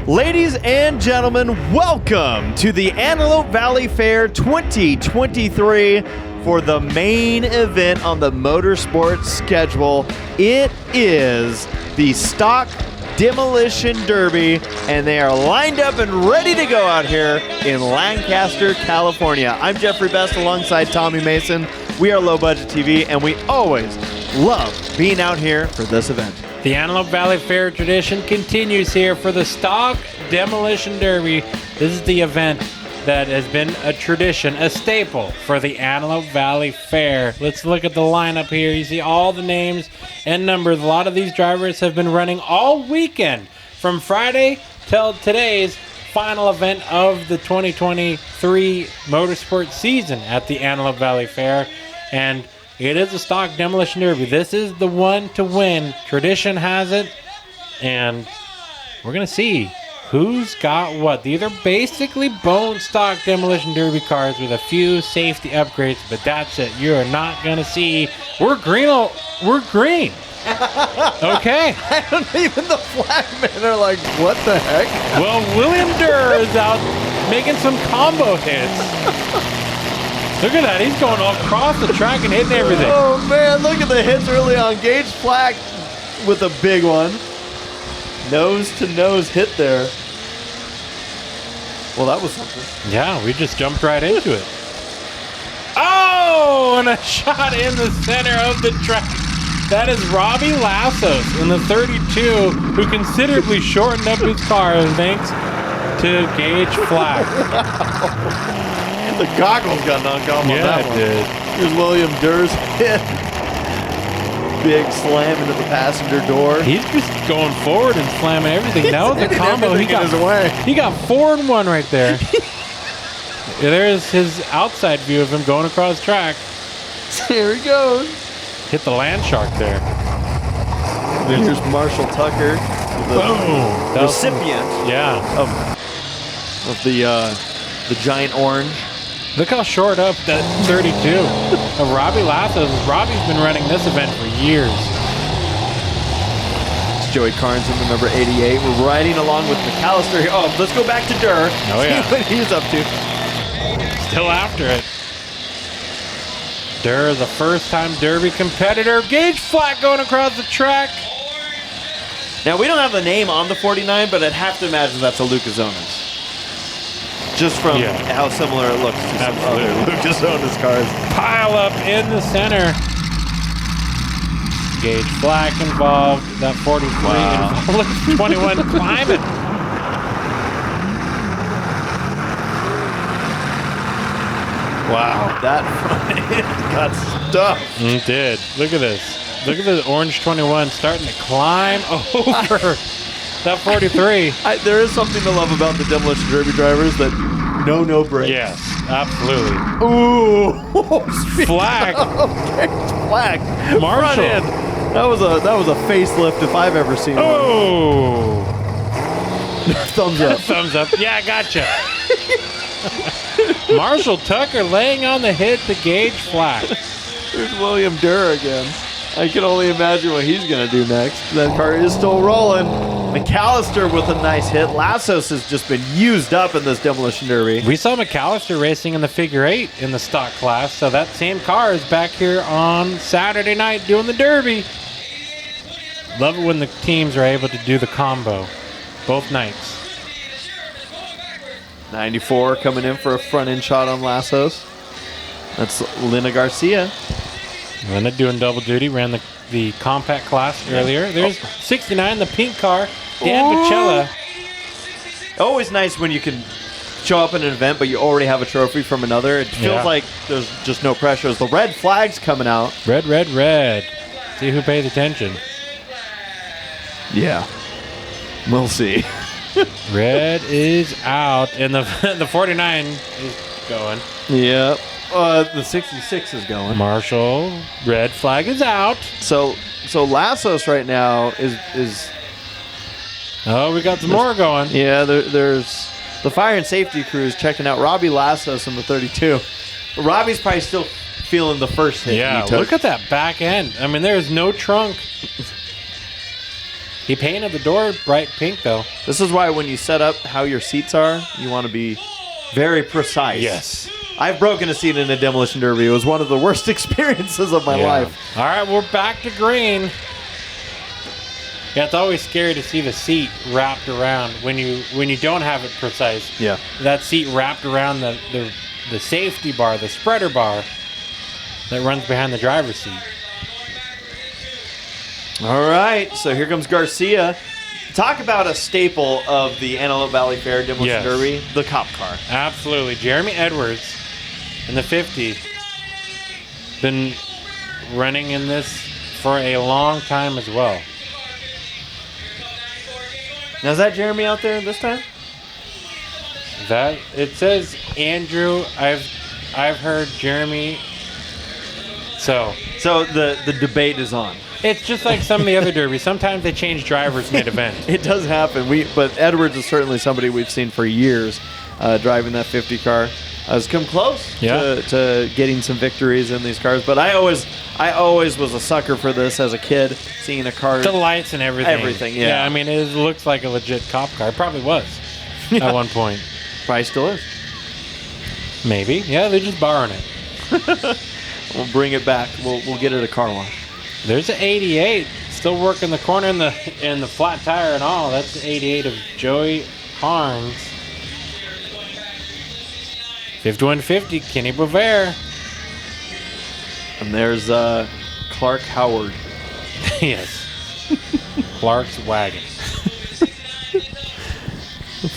Ladies and gentlemen, welcome to the Antelope Valley Fair 2023 for the main event on the motorsports schedule. It is the Stock Demolition Derby, and they are lined up and ready to go out here in Lancaster, California. I'm Jeffrey Best alongside Tommy Mason. We are Low Budget TV, and we always love being out here for this event. The Antelope Valley Fair tradition continues here for the Stock Demolition Derby. This is the event that has been a tradition, a staple for the Antelope Valley Fair. Let's look at the lineup here. You see all the names and numbers. A lot of these drivers have been running all weekend from Friday till today's final event of the 2023 motorsport season at the Antelope Valley Fair. And it is a Stock Demolition Derby. This is the one to win. Tradition has it. And we're going to see who's got what. These are basically bone stock Demolition Derby cars with a few safety upgrades, but that's it. You are not going to see. We're green. We're green. Okay. I don't even the flagmen are like, what the heck? Well, William Durr is out making some combo hits. Look at that. He's going all across the track and hitting everything. Oh, man. Look at the hits early on. Gage Flack with a big one. Nose-to-nose hit there. Well, that was something. Yeah, we just jumped right into it. Oh, and a shot in the center of the track. That is Robbie Lassos in the 32, who considerably shortened up his car thanks to Gage Flack. The goggles got knocked off on that one. Yeah, it did. Here's William Durr's hit. Big slam into the passenger door. He's just going forward and slamming everything. That was a combo. He got 4 in 1 right there. There's his outside view of him going across track. Here he goes. Hit the land shark there. Here's Marshall Tucker, the recipient of the giant orange. Look how short up that 32 of Robbie Lassos. Robbie's been running this event for years. It's Joey Carnes in the number 88. We're riding along with McAllister here. Oh, let's go back to Durr. Oh, yeah. See what he's up to. Still after it. Durr, the first-time Derby competitor. Gage Flack going across the track. Now, we don't have the name on the 49, but I'd have to imagine that's a Lucas Onas. Just from how similar it looks to some other Lucas Onas cars. Pile up in the center. Gage Flack involved. That 43 involved. 21 climbing. Wow, that front end got stuffed. It did. Look at this. Look at the orange 21 starting to climb over that 43. There is something to love about the Demolition Derby drivers that no brakes. Yes, absolutely. Ooh, Flag. Flag. Marshall. Front end. That was a facelift if I've ever seen one. Oh. Thumbs up. Thumbs up. Yeah, I gotcha. Marshall Tucker laying on the hit to Gage Flack. There's William Durr again. I can only imagine what he's going to do next. That car is still rolling. McAllister with a nice hit. Lassos has just been used up in this Demolition Derby. We saw McAllister racing in the figure 8 in the stock class, so that same car is back here on Saturday night doing the Derby. Love it when the teams are able to do the combo both nights. 94 coming in for a front end shot on Lassos. That's Lina Garcia. Lina doing double duty, ran the compact class earlier. There's 69, the pink car. Dan Bicella. Always nice when you can show up in an event, but you already have a trophy from another. It feels like there's just no pressure. The red flag's coming out. Red. See who pays attention. Yeah. We'll see. Red is out, and the 49 is going. Yep. The 66 is going. Marshall, red flag is out. So Lassos right now is. Oh, we got some more going. Yeah, there's the fire and safety crew is checking out Robbie Lassos in the 32. Robbie's probably still feeling the first hit. Yeah, look at that back end. I mean, there's no trunk. He painted the door bright pink, though. This is why when you set up how your seats are, you want to be very precise. Yes. I've broken a seat in a demolition derby. It was one of the worst experiences of my life. All right, we're back to green. Yeah, it's always scary to see the seat wrapped around when you don't have it precise. Yeah. That seat wrapped around the safety bar, the spreader bar that runs behind the driver's seat. All right, so here comes Garcia. Talk about a staple of the Antelope Valley Fair Demolition Derby, the cop car. Absolutely. Jeremy Edwards in the 50. Been running in this for a long time as well. Now, is that Jeremy out there this time? That it says Andrew. I've heard Jeremy. So the debate is on. it's just like some of the other derbies. Sometimes they change drivers mid-event. It does happen. But Edwards is certainly somebody we've seen for years driving that 50 car. Has come close to getting some victories in these cars. But I always was a sucker for this as a kid, seeing a car. The lights and everything. Everything, yeah. Yeah, I mean, it looks like a legit cop car. It probably was at one point. Probably still is. Maybe. Yeah, they're just borrowing it. We'll bring it back. We'll get it a car wash. There's an 88 still working the corner in the flat tire and all. That's the 88 of Joey Carnes. 5150, Kenny Bovair. And there's Clark Howard. Yes. Clark's wagon.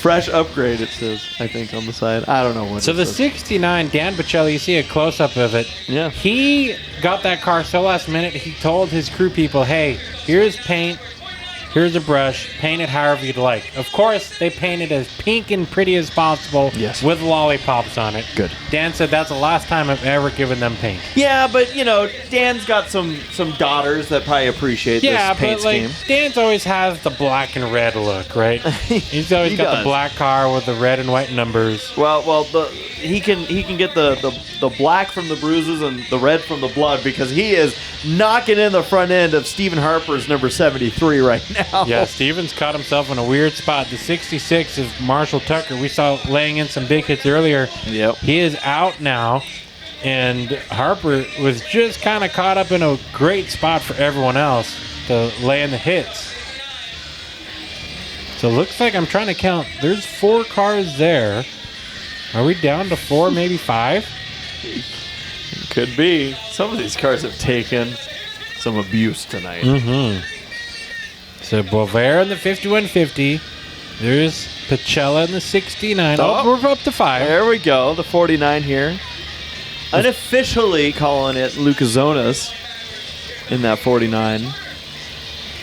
Fresh upgrade, it says, I think, on the side. I don't know what So it the says. 69, Dan Bocelli, you see a close-up of it. Yeah. He got that car so last minute, he told his crew people, hey, here's paint, here's a brush, paint it however you'd like. Of course, they painted as pink and pretty as possible with lollipops on it. Good. Dan said that's the last time I've ever given them paint. Yeah, but, Dan's got some daughters that probably appreciate this paint scheme. Dan's always has the black and red look, right? He's always got the black car with the red and white numbers. Well, he can get the black from the bruises and the red from the blood because he is knocking in the front end of Stephen Harper's number 73 right now. Yeah, Stevens caught himself in a weird spot. The 66 of Marshall Tucker, we saw laying in some big hits earlier. Yep. He is out now, and Harper was just kind of caught up in a great spot for everyone else to lay in the hits. So it looks like I'm trying to count. There's 4 cars there. Are we down to 4, maybe 5? Could be. Some of these cars have taken some abuse tonight. Mm-hmm. So Bovair in the 5150. There's Pacella in the 69. Oh, we're up to 5. There we go. The 49 here. Unofficially calling it Lucazonas in that 49.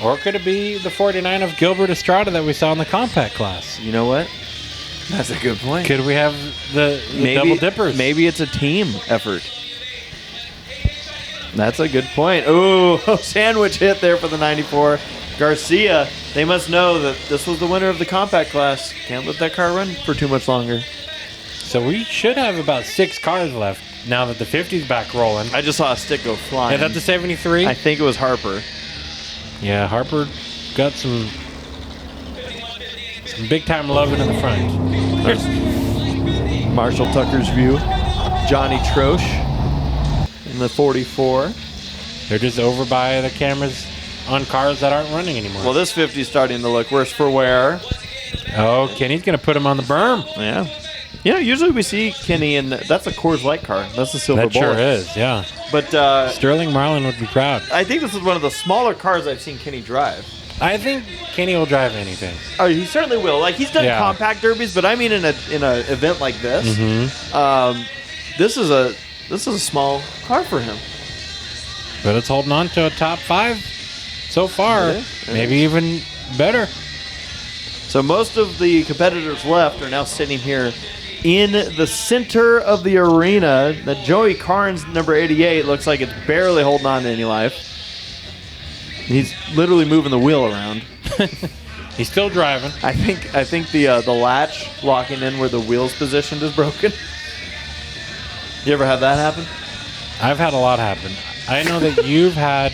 Or could it be the 49 of Gilbert Estrada that we saw in the compact class? You know what? That's a good point. Could we have the double dippers? Maybe it's a team effort. That's a good point. Ooh, sandwich hit there for the 94. Garcia, they must know that this was the winner of the compact class. Can't let that car run for too much longer. So we should have about 6 cars left now that the 50's back rolling. I just saw a stick go flying. Is that the 73? I think it was Harper. Yeah, Harper got some big-time loving in the front. Marshall Tucker's view. Johnny Troche in the 44. They're just over by the cameras on cars that aren't running anymore. Well, this 50 is starting to look worse for wear. Oh, Kenny's going to put him on the berm. Yeah. Usually we see Kenny in that's a Coors Light car. That's a silver That bullet. sure is, yeah. But Sterling Marlin would be proud. I think this is one of the smaller cars I've seen Kenny drive. I think Kenny will drive anything. Oh, he certainly will. Like he's done compact derbies, but I mean in a event like this, this is a small car for him. But it's holding on to a top 5 so far. Maybe even better. So most of the competitors left are now sitting here in the center of the arena. That Joey Carnes, number 88, looks like it's barely holding on to any life. He's literally moving the wheel around. He's still driving. I think the latch locking in where the wheel's positioned is broken. You ever had that happen? I've had a lot happen. I know that you've had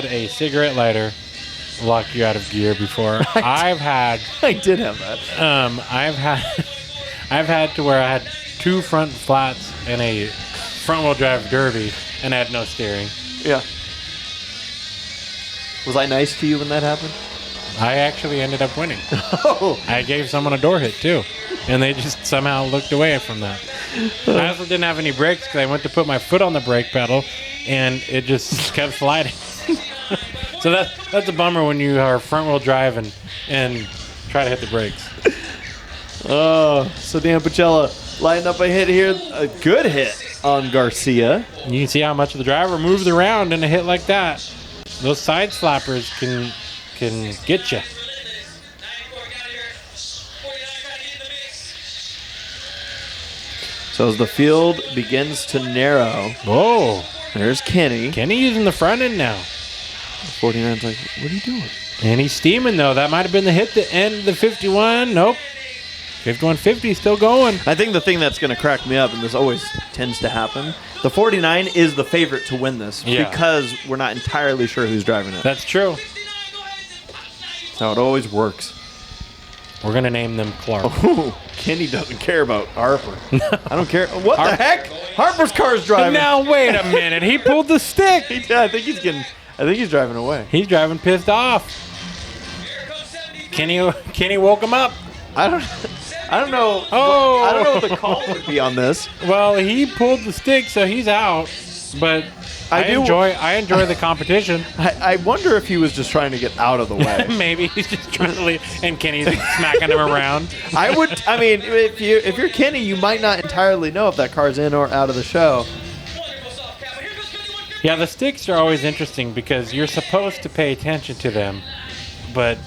a cigarette lighter lock you out of gear before. I've had I did have that. I've had to where I had 2 front flats in a front wheel drive derby and I had no steering. Yeah. Was I nice to you when that happened? I actually ended up winning. Oh. I gave someone a door hit too, and they just somehow looked away from that. I also didn't have any brakes because I went to put my foot on the brake pedal, and it just kept sliding. So that's a bummer when you are front wheel drive and try to hit the brakes. Oh, so Dan Pacella lighting up a hit here, a good hit on Garcia. You can see how much the driver moves around in a hit like that. Those side slappers can get you. So as the field begins to narrow, Oh, there's Kenny. Kenny using the front end now. 49's like, what are you doing? And he's steaming, though. That might have been the hit that ended the 51. Nope. 5150 still going. I think the thing that's going to crack me up, and this always tends to happen, the 49 is the favorite to win this because we're not entirely sure who's driving it. That's true. That's how it always works. We're going to name them Clark. Oh, Kenny doesn't care about Harper. I don't care. What the heck? Harper's car's driving. Now, wait a minute. He pulled the stick. Yeah, I think he's driving away. He's driving pissed off. Kenny woke him up. I don't know. Oh. I don't know what the call would be on this. Well, he pulled the stick, so he's out. But I enjoy the competition. I wonder if he was just trying to get out of the way. Maybe he's just trying to leave, and Kenny's smacking him around. If you're Kenny, you might not entirely know if that car's in or out of the show. Yeah, the sticks are always interesting because you're supposed to pay attention to them, but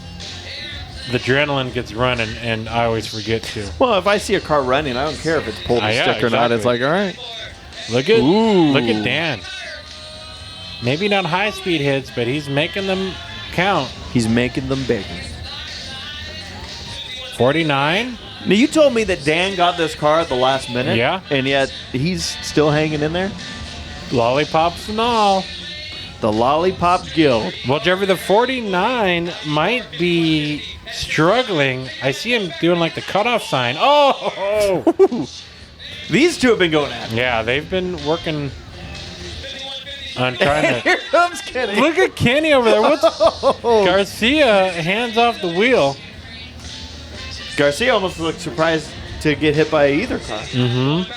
the adrenaline gets running, and I always forget to. Well, if I see a car running, I don't care if it's pulled the stick or not. It's like, all right. Look at Dan. Maybe not high-speed hits, but he's making them count. He's making them big. 49. Now, you told me that Dan got this car at the last minute. Yeah. And yet he's still hanging in there. Lollipops and all. The Lollipop Guild. Well, Jeffrey, the 49 might be struggling. I see him doing like the cutoff sign. Oh! These two have been going at it. Yeah, they've been working on trying to... Here comes Kenny. Look at Kenny over there. Garcia hands off the wheel. Garcia almost looked surprised to get hit by either car. Mm-hmm.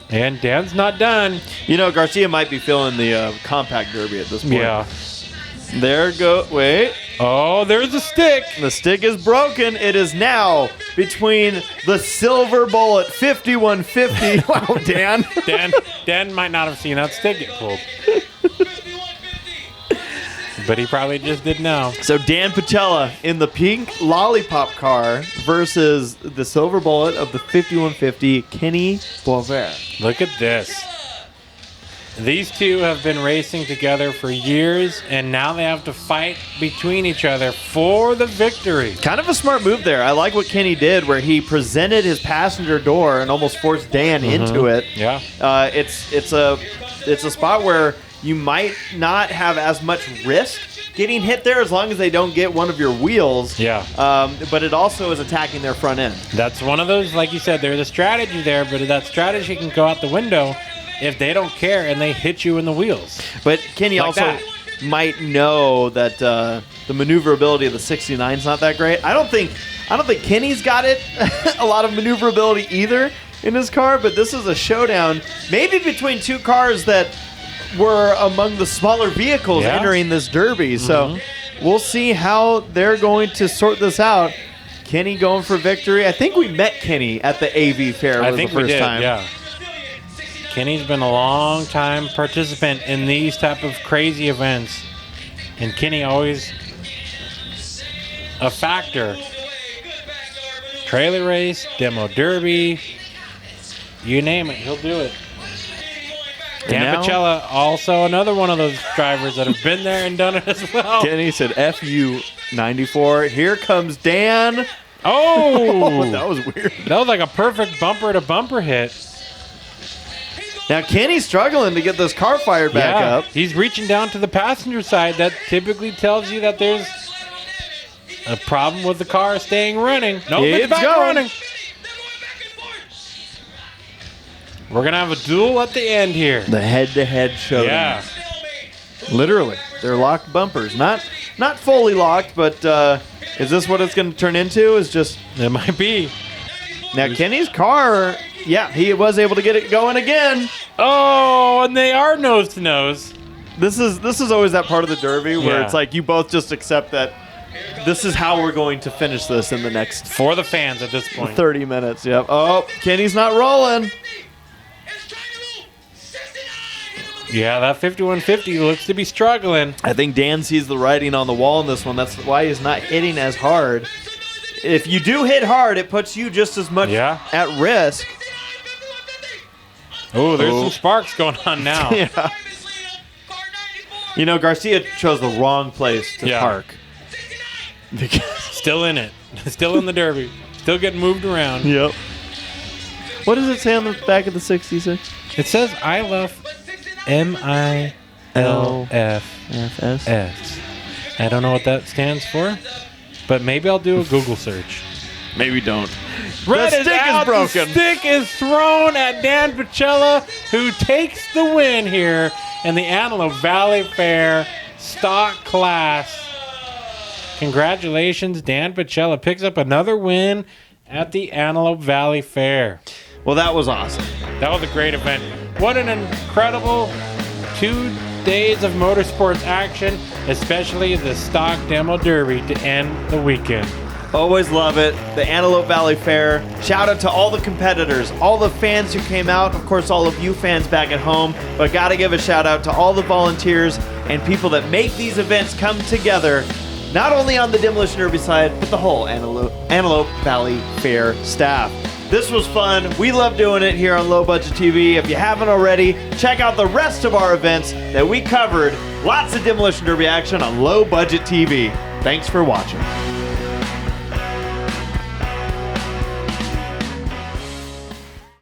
And Dan's not done. You know, Garcia might be feeling the compact derby at this point. Yeah. Wait. Oh, there's a stick. The stick is broken. It is now between the Silver Bullet 5150. Wow, Dan. Dan might not have seen that stick get pulled. But he probably just did now. So Dan Pacella in the pink Lollipop car versus the Silver Bullet of the 5150, Kenny Boisvert. Look at this. These two have been racing together for years, and now they have to fight between each other for the victory. Kind of a smart move there. I like what Kenny did, where he presented his passenger door and almost forced Dan into it. Yeah. It's a spot where you might not have as much risk getting hit there as long as they don't get one of your wheels. Yeah. But it also is attacking their front end. That's one of those, like you said, there's a strategy there, but that strategy can go out the window if they don't care and they hit you in the wheels. But Kenny like also that. might know that the maneuverability of the 69 is not that great. I don't think Kenny's got it a lot of maneuverability either in his car, but this is a showdown maybe between two cars that were among the smaller vehicles entering this derby. So we'll see how they're going to sort this out. Kenny going for victory. I think we met Kenny at the AV Fair I think the first we did, time. Yeah. Kenny's been a long time participant in these type of crazy events. And Kenny always a factor. Trailer race, demo derby, you name it, he'll do it. Dan Pacella, also another one of those drivers that have been there and done it as well. Kenny said, FU 94. Here comes Dan. Oh! That was weird. That was like a perfect bumper-to-bumper hit. Now, Kenny's struggling to get this car fired back up. He's reaching down to the passenger side. That typically tells you that there's a problem with the car staying running. Nope, it's back running. We're going to have a duel at the end here. The head-to-head showdown. Yeah. Literally. They're locked bumpers. Not fully locked, but is this what it's going to turn into? Is just... It might be. Now, Kenny's car, yeah, he was able to get it going again. Oh, and they are nose to nose. This is always that part of the Derby where Yeah. it's like you both just accept that this is how we're going to finish this in the next For the fans at this point. 30 minutes. Yep. Oh, Kenny's not rolling. Yeah, that 5150 looks to be struggling. I think Dan sees the writing on the wall in this one. That's why he's not hitting as hard. If you do hit hard, it puts you just as much at risk. Oh, there's some sparks going on now. Yeah. You know, Garcia chose the wrong place to park. Still in it. Still in the Derby. Still getting moved around. Yep. What does it say on the back of the 66? It says I love MILFS. I don't know what that stands for, but maybe I'll do a Google search. Maybe don't. Red The stick is broken. The stick is thrown at Dan Picella, who takes the win here in the Antelope Valley Fair stock class. Congratulations, Dan Picella picks up another win at the Antelope Valley Fair. Well, that was awesome. That was a great event. What an incredible 2 days of motorsports action, especially the stock demo derby to end the weekend. Always love it. The Antelope Valley Fair. Shout out to all the competitors, all the fans who came out, of course, all of you fans back at home. But got to give a shout out to all the volunteers and people that make these events come together, not only on the Demolition Derby side, but the whole Antelope Valley Fair staff. This was fun. We love doing it here on Low Budget TV. If you haven't already, check out the rest of our events that we covered. Lots of Demolition Derby action on Low Budget TV. Thanks for watching.